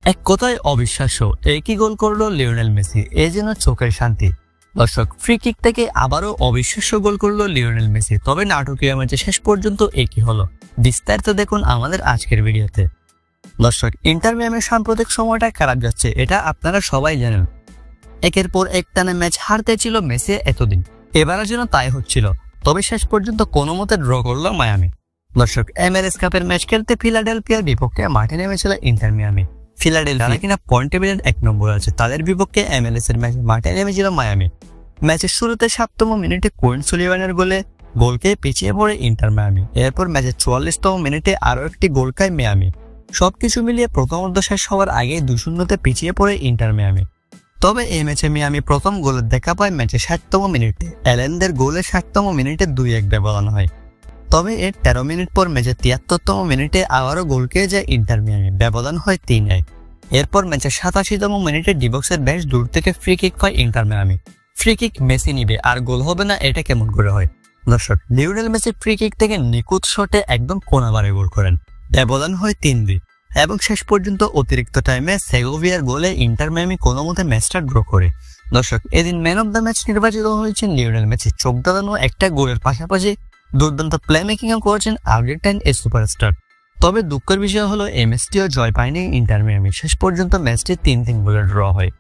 এক কথায় অবিশ্বাস্য, একই গোল করলো লিওনেল মেসি, এ যেন চোখের শান্তি। দর্শক, ফ্রি কিক থেকে আবারও অবিশ্বাস্য গোল করলো লিওনেল মেসি, তবে নাটকীয় ম্যাচে শেষ পর্যন্ত একই হলো। বিস্তারিত দেখুন আমাদের আজকের ভিডিওতে। দর্শক, ইন্টার মিয়ামির সাম্প্রতিক সময়টা খারাপ যাচ্ছে, এটা আপনারা সবাই জানেন। একের পর এক টানা ম্যাচ হারতে ছিল মেসি এতদিন, এবারের জন্য তাই হচ্ছিল। তবে শেষ পর্যন্ত কোনো মতে ড্র করলো মায়ামি। দর্শক, MLS কাপের ম্যাচ খেলতে ফিলাডেলফিয়ার বিপক্ষে মাঠে নেমেছিল ইন্টার মিয়ামি। ফিলাডেলফিয়া কিনা পয়েন্ট টেবিলের 1 নম্বরে আছে, তাদের বিপক্ষে MLS এর ম্যাচে মাঠে নেমেছিল মায়ামি। ম্যাচের শুরুতে 7তম মিনিটে কোয়েন সুলিভানের গোলকে পিছিয়ে পড়ে ইন্টার মিয়ামি। এরপর ম্যাচের 44তম মিনিটে আরও একটি গোল খায় মিয়ামি। সবকিছু মিলিয়ে প্রথম অর্ধ শেষ হওয়ার আগে 2-0 পিছিয়ে পড়ে ইন্টার মিয়ামি। তবে এই ম্যাচে মিয়ামি প্রথম গোলের দেখা পায় ম্যাচের 60তম মিনিটে। অ্যালেনদের গোলে 60তম মিনিটে 2-1 ব্যবধান হয়। তবে এর 13 মিনিট পর ম্যাচের 73তম মিনিটে আবারও গোল খেয়ে যায় ইন্টার মিয়ামি, ব্যবধান হয় 3-1। এরপর ম্যাচের 87তম মিনিটে ডিবক্সের বেশ দূর থেকে ফ্রি কিক পায় inter Miami. Free kick Messi নিবে আর গোল হবে না, এটা কেমন করে হয়? দর্শক, লিওনেল মেসি ফ্রি কিক থেকে নিখুঁত শটে একদম কোণাবারে গোল করেন, ব্যবধান হয় 3-2। এবং শেষ পর্যন্ত অতিরিক্ত টাইমে সেগোভিয়ার গোলে ইন্টার মিয়ামি কোনো মতে ম্যাচটা ড্র করে। দর্শক, এদিন ম্যান অব দ্য ম্যাচ নির্বাচিত হয়েছেন লিওনেল মেসি। চোখ ধাঁধানো একটা গোলের পাশাপাশি দুর্দান্ত প্লে মেকিংও করেছেন আর্জেন্টাইন এই সুপারস্টার। তবে দুঃখের বিষয় হলো এই ম্যাচটিও জয় পায়নি ইন্টার মিয়ামি। শেষ পর্যন্ত ম্যাচটি 3-3 গোলে ড্র হয়।